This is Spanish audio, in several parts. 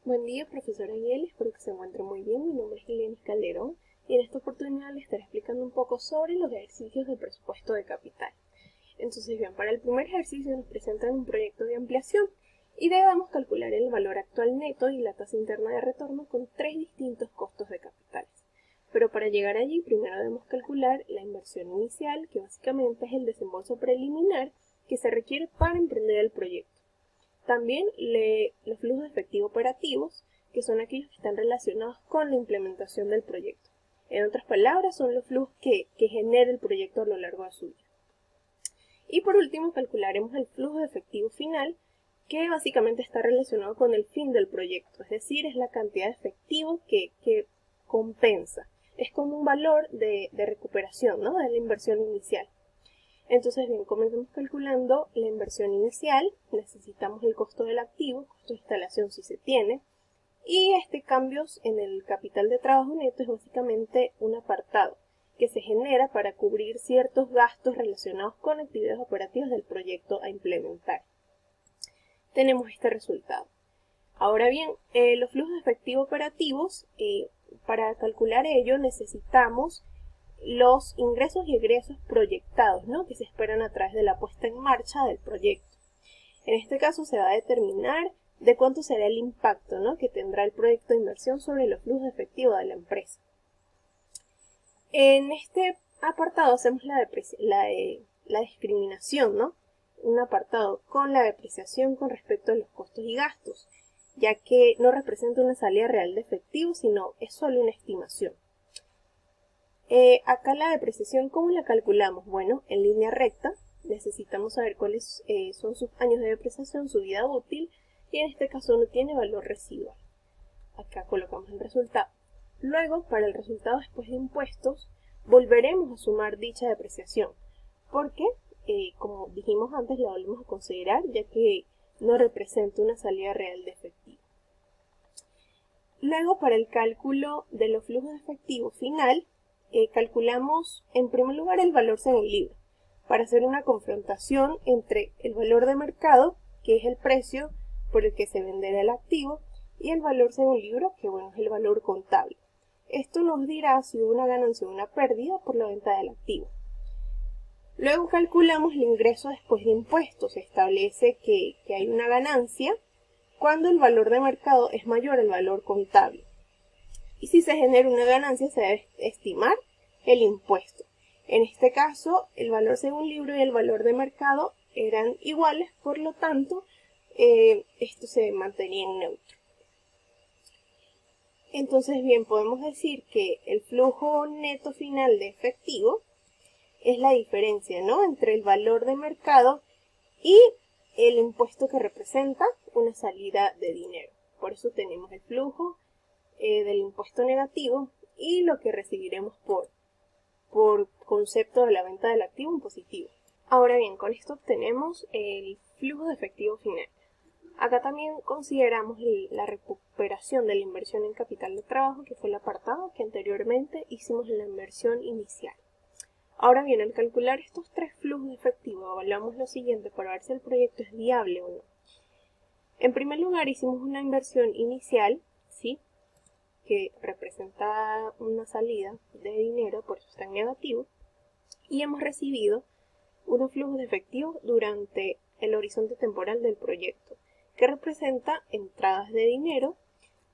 Buen día, profesora Ariel, espero que se encuentre muy bien. Mi nombre es Glenis Calderón y en esta oportunidad les estaré explicando un poco sobre los ejercicios de presupuesto de capital. Entonces, bien, para el primer ejercicio nos presentan un proyecto de ampliación y debemos calcular el valor actual neto y la tasa interna de retorno con tres distintos costos de capitales. Pero para llegar allí, primero debemos calcular la inversión inicial, que básicamente es el desembolso preliminar que se requiere para emprender el proyecto. También los flujos de efectivo operativos, que son aquellos que están relacionados con la implementación del proyecto. En otras palabras, son los flujos que genera el proyecto a lo largo de su vida. Y por último, calcularemos el flujo de efectivo final, que básicamente está relacionado con el fin del proyecto, es decir, es la cantidad de efectivo que compensa. Es como un valor de recuperación, ¿no?, de la inversión inicial. Entonces, bien, comencemos calculando la inversión inicial. Necesitamos el costo del activo, costo de instalación si se tiene, y cambios en el capital de trabajo neto es básicamente un apartado que se genera para cubrir ciertos gastos relacionados con actividades operativas del proyecto a implementar. Tenemos este resultado. Ahora bien, los flujos de efectivo operativos, para calcular ello necesitamos los ingresos y egresos proyectados, ¿no?, que se esperan a través de la puesta en marcha del proyecto. En este caso se va a determinar de cuánto será el impacto, ¿no?, que tendrá el proyecto de inversión sobre los flujos de efectivo de la empresa. En este apartado hacemos la discriminación, ¿no?, un apartado con la depreciación con respecto a los costos y gastos, ya que no representa una salida real de efectivo, sino es solo una estimación. Acá la depreciación, ¿cómo la calculamos? Bueno, en línea recta necesitamos saber cuáles son sus años de depreciación, su vida útil, y en este caso no tiene valor residual. Acá colocamos el resultado. Luego, para el resultado después de impuestos, volveremos a sumar dicha depreciación, porque, como dijimos antes, la volvemos a considerar, ya que no representa una salida real de efectivo. Luego, para el cálculo de los flujos de efectivo final, calculamos en primer lugar el valor según libro, para hacer una confrontación entre el valor de mercado, que es el precio por el que se venderá el activo, y el valor según libro, que bueno, es el valor contable. Esto nos dirá si hubo una ganancia o una pérdida por la venta del activo. Luego calculamos el ingreso después de impuestos. Se establece que hay una ganancia cuando el valor de mercado es mayor al valor contable. Y si se genera una ganancia, se debe estimar el impuesto. En este caso, el valor según libro y el valor de mercado eran iguales, por lo tanto, esto se mantenía en neutro. Entonces, bien, podemos decir que el flujo neto final de efectivo es la diferencia, ¿no?, entre el valor de mercado y el impuesto que representa una salida de dinero. Por eso tenemos el flujo del impuesto negativo y lo que recibiremos por concepto de la venta del activo en positivo. Ahora bien, con esto obtenemos el flujo de efectivo final. Acá también consideramos la recuperación de la inversión en capital de trabajo, que fue el apartado que anteriormente hicimos en la inversión inicial. Ahora bien, al calcular estos tres flujos de efectivo, evaluamos lo siguiente para ver si el proyecto es viable o no. En primer lugar, hicimos una inversión inicial, ¿sí?, que representa una salida de dinero, por eso está en negativo, y hemos recibido unos flujos de efectivo durante el horizonte temporal del proyecto, que representa entradas de dinero,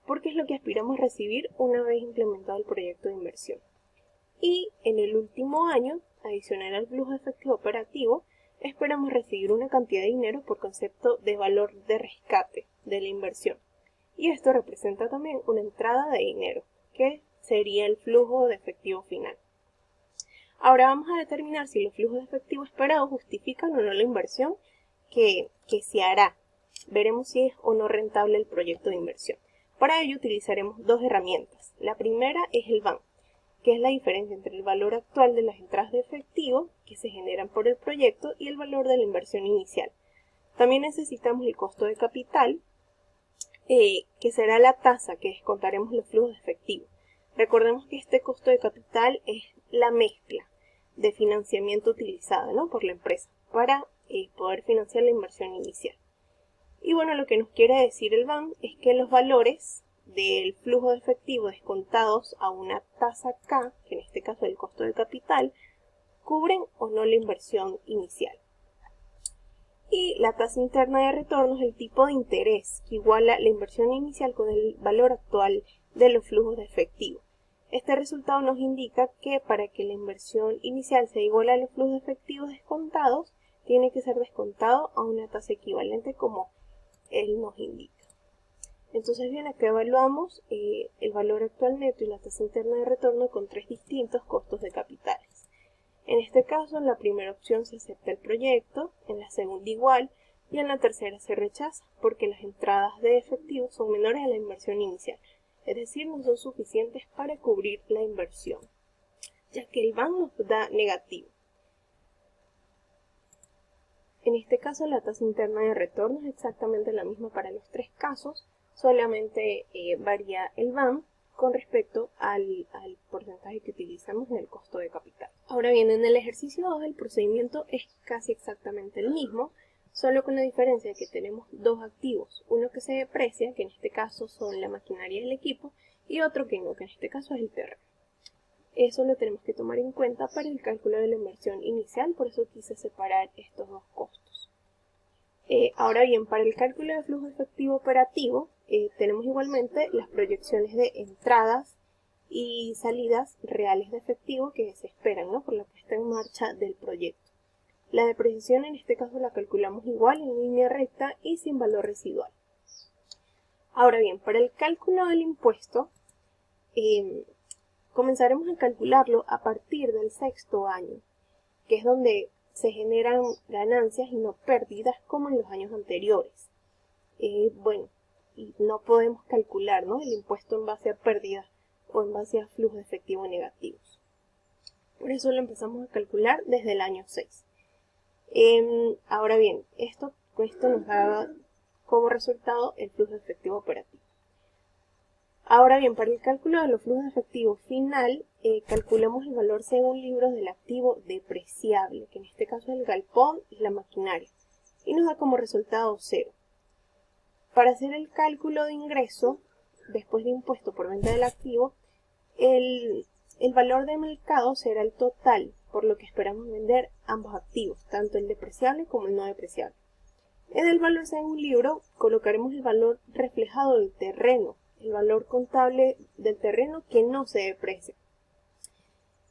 porque es lo que aspiramos a recibir una vez implementado el proyecto de inversión. Y en el último año, adicional al flujo de efectivo operativo, esperamos recibir una cantidad de dinero por concepto de valor de rescate de la inversión. Y esto representa también una entrada de dinero, que sería el flujo de efectivo final. Ahora vamos a determinar si los flujos de efectivo esperados justifican o no la inversión que se hará. Veremos si es o no rentable el proyecto de inversión. Para ello utilizaremos dos herramientas. La primera es el VAN, que es la diferencia entre el valor actual de las entradas de efectivo que se generan por el proyecto y el valor de la inversión inicial. También necesitamos el costo de capital, que será la tasa que descontaremos los flujos de efectivo. Recordemos que este costo de capital es la mezcla de financiamiento utilizada, ¿no?, por la empresa para poder financiar la inversión inicial. Y bueno, lo que nos quiere decir el BAM es que los valores del flujo de efectivo descontados a una tasa K, que en este caso es el costo de capital, cubren o no la inversión inicial. Y la tasa interna de retorno es el tipo de interés que iguala la inversión inicial con el valor actual de los flujos de efectivo. Este resultado nos indica que para que la inversión inicial sea igual a los flujos de efectivo descontados, tiene que ser descontado a una tasa equivalente como él nos indica. Entonces bien, acá evaluamos el valor actual neto y la tasa interna de retorno con tres distintos costos de capitales. En este caso, en la primera opción se acepta el proyecto, en la segunda igual y en la tercera se rechaza porque las entradas de efectivo son menores a la inversión inicial, es decir, no son suficientes para cubrir la inversión, ya que el BAM nos da negativo. En este caso, la tasa interna de retorno es exactamente la misma para los tres casos, solamente varía el BAM con respecto al porcentaje que utilizamos en el costo de capital. Ahora bien, en el ejercicio 2 el procedimiento es casi exactamente el mismo, solo con la diferencia de que tenemos dos activos, uno que se deprecia, que en este caso son la maquinaria del equipo, y otro que no, que en este caso es el terreno. Eso lo tenemos que tomar en cuenta para el cálculo de la inversión inicial, por eso quise separar estos dos costos. Ahora bien, para el cálculo de flujo efectivo operativo, tenemos igualmente las proyecciones de entradas y salidas reales de efectivo que se esperan, ¿no?, por la puesta en marcha del proyecto. La depreciación en este caso la calculamos igual en línea recta y sin valor residual. Ahora bien, para el cálculo del impuesto, comenzaremos a calcularlo a partir del sexto año, que es donde se generan ganancias y no pérdidas como en los años anteriores. Bueno, y no podemos calcular, ¿no?, el impuesto en base a pérdidas o en base a flujos de efectivo negativos. Por eso lo empezamos a calcular desde el año 6. Ahora bien, esto nos da como resultado el flujo de efectivo operativo. Ahora bien, para el cálculo de los flujos de efectivo final, calculamos el valor según libros del activo depreciable, que en este caso es el galpón y la maquinaria, y nos da como resultado 0. Para hacer el cálculo de ingreso, después de impuesto por venta del activo, el valor de mercado será el total, por lo que esperamos vender ambos activos, tanto el depreciable como el no depreciable. En el valor según libro, colocaremos el valor reflejado del terreno, el valor contable del terreno que no se deprecia.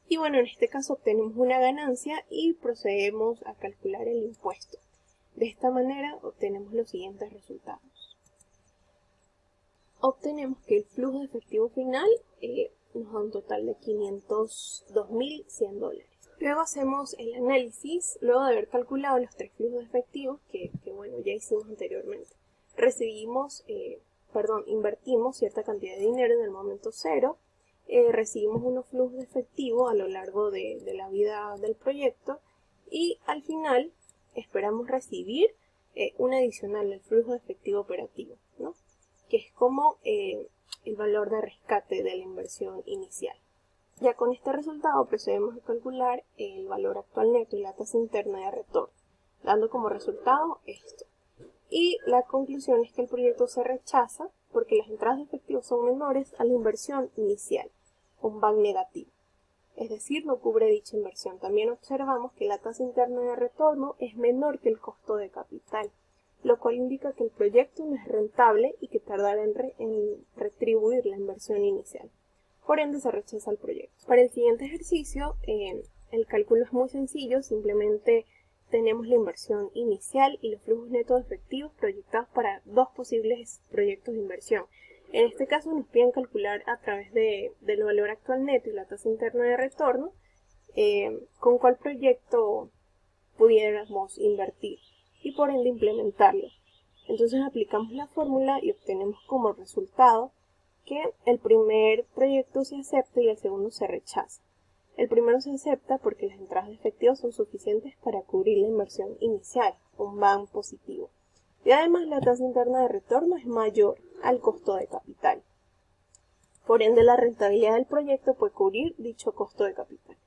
Y bueno, en este caso obtenemos una ganancia y procedemos a calcular el impuesto. De esta manera obtenemos los siguientes resultados. Obtenemos que el flujo de efectivo final nos da un total de $502.100. Luego hacemos el análisis, luego de haber calculado los tres flujos de efectivos que bueno, ya hicimos anteriormente. Invertimos cierta cantidad de dinero en el momento 0, recibimos unos flujos de efectivo a lo largo de la vida del proyecto y al final esperamos recibir un adicional al flujo de efectivo operativo, ¿no?, que es como el valor de rescate de la inversión inicial. Ya con este resultado procedemos a calcular el valor actual neto y la tasa interna de retorno, dando como resultado esto. Y la conclusión es que el proyecto se rechaza porque las entradas de efectivo son menores a la inversión inicial, un BAM negativo. Es decir, no cubre dicha inversión. También observamos que la tasa interna de retorno es menor que el costo de capital, lo cual indica que el proyecto no es rentable y que tardará en retribuir la inversión inicial. Por ende, se rechaza el proyecto. Para el siguiente ejercicio, el cálculo es muy sencillo, simplemente tenemos la inversión inicial y los flujos netos efectivos proyectados para dos posibles proyectos de inversión. En este caso nos piden calcular a través del valor actual neto y la tasa interna de retorno con cuál proyecto pudiéramos invertir y por ende implementarlo. Entonces aplicamos la fórmula y obtenemos como resultado que el primer proyecto se acepta y el segundo se rechaza. El primero se acepta porque las entradas de efectivo son suficientes para cubrir la inversión inicial, un BAM positivo. Y además la tasa interna de retorno es mayor al costo de capital. Por ende, la rentabilidad del proyecto puede cubrir dicho costo de capital.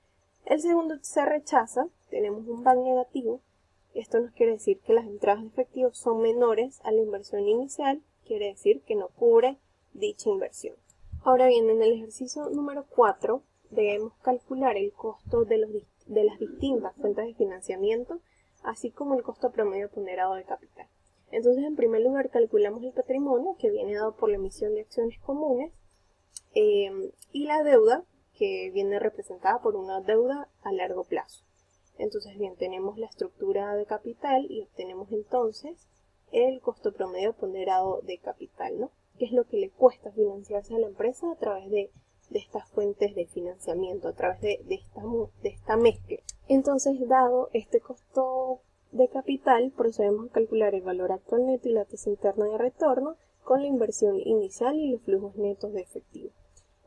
El segundo se rechaza, tenemos un BAM negativo, Esto nos quiere decir que las entradas de efectivo son menores a la inversión inicial, quiere decir que no cubre dicha inversión. Ahora bien, en el ejercicio número 4 debemos calcular el costo de las distintas fuentes de financiamiento, así como el costo promedio ponderado de capital. Entonces, en primer lugar, calculamos el patrimonio, que viene dado por la emisión de acciones comunes, y la deuda, que viene representada por una deuda a largo plazo. Entonces, bien, tenemos la estructura de capital y obtenemos entonces el costo promedio ponderado de capital, ¿no? Que es lo que le cuesta financiarse a la empresa a través de estas fuentes de financiamiento, a través de esta mezcla. Entonces, dado este costo de capital, procedemos a calcular el valor actual neto y la tasa interna de retorno con la inversión inicial y los flujos netos de efectivo.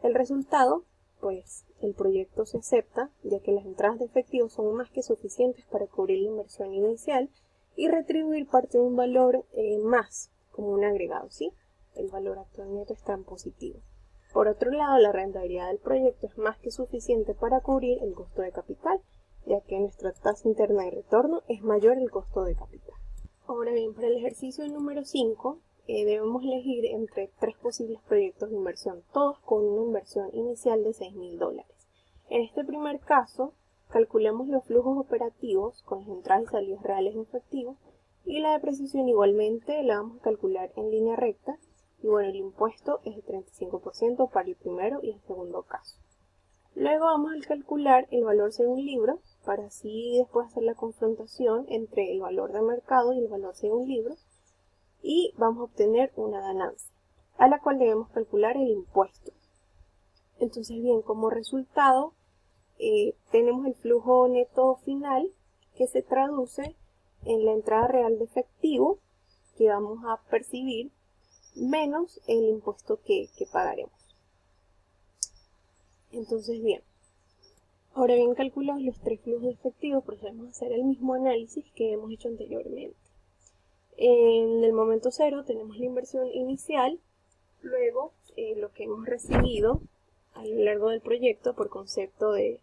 El resultado, pues el proyecto se acepta, ya que las entradas de efectivo son más que suficientes para cubrir la inversión inicial y retribuir parte de un valor más, como un agregado, ¿sí? El valor actual neto está en positivo. Por otro lado, la rentabilidad del proyecto es más que suficiente para cubrir el costo de capital, ya que nuestra tasa interna de retorno es mayor al costo de capital. Ahora bien, para el ejercicio número 5, debemos elegir entre 3 posibles proyectos de inversión, todos con una inversión inicial de $6.000. En este primer caso, calculamos los flujos operativos con las entradas y salidas reales en efectivo, y la depreciación igualmente la vamos a calcular en línea recta, y bueno, el impuesto es de 35% para el primero y el segundo caso. Luego vamos a calcular el valor según libro, para así después hacer la confrontación entre el valor de mercado y el valor según libro, y vamos a obtener una ganancia, a la cual debemos calcular el impuesto. Entonces, bien, como resultado, tenemos el flujo neto final, que se traduce en la entrada real de efectivo que vamos a percibir, menos el impuesto que pagaremos. Entonces, bien, ahora bien calculados los 3 flujos de efectivo, procedemos a hacer el mismo análisis que hemos hecho anteriormente. En el momento 0 tenemos la inversión inicial, luego lo que hemos recibido a lo largo del proyecto por concepto de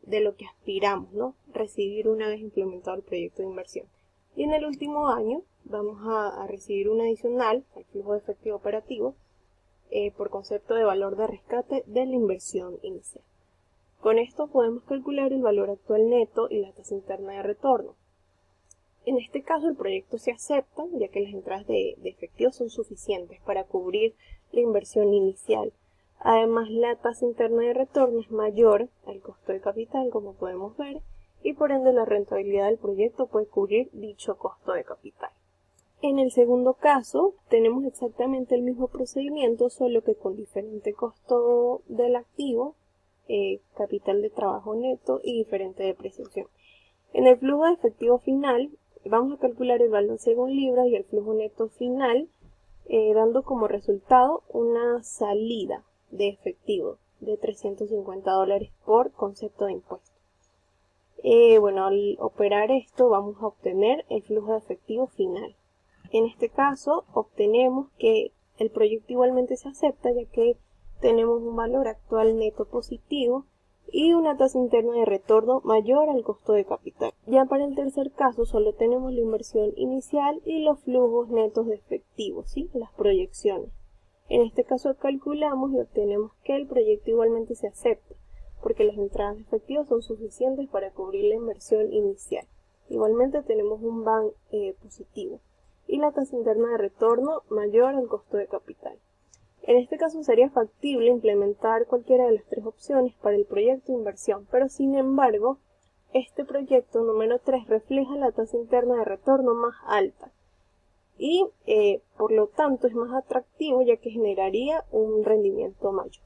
lo que aspiramos, ¿no? Recibir una vez implementado el proyecto de inversión. Y en el último año vamos a recibir un adicional al flujo de efectivo operativo por concepto de valor de rescate de la inversión inicial. Con esto podemos calcular el valor actual neto y la tasa interna de retorno. En este caso el proyecto se acepta, ya que las entradas de efectivo son suficientes para cubrir la inversión inicial. Además, la tasa interna de retorno es mayor al costo de capital, como podemos ver, y por ende la rentabilidad del proyecto puede cubrir dicho costo de capital. En el segundo caso, tenemos exactamente el mismo procedimiento, solo que con diferente costo del activo, capital de trabajo neto y diferente depreciación. En el flujo de efectivo final, vamos a calcular el valor según libras y el flujo neto final, dando como resultado una salida de efectivo de $350 por concepto de impuesto. Bueno, al operar esto vamos a obtener el flujo de efectivo final. En este caso obtenemos que el proyecto igualmente se acepta, ya que tenemos un valor actual neto positivo y una tasa interna de retorno mayor al costo de capital. Ya para el tercer caso solo tenemos la inversión inicial y los flujos netos de efectivo, ¿sí? Las proyecciones. En este caso calculamos y obtenemos que el proyecto igualmente se acepta, porque las entradas de efectivo son suficientes para cubrir la inversión inicial. Igualmente tenemos un VAN positivo y la tasa interna de retorno mayor al costo de capital. En este caso sería factible implementar cualquiera de las 3 opciones para el proyecto de inversión, pero sin embargo, este proyecto número 3 refleja la tasa interna de retorno más alta y por lo tanto es más atractivo, ya que generaría un rendimiento mayor.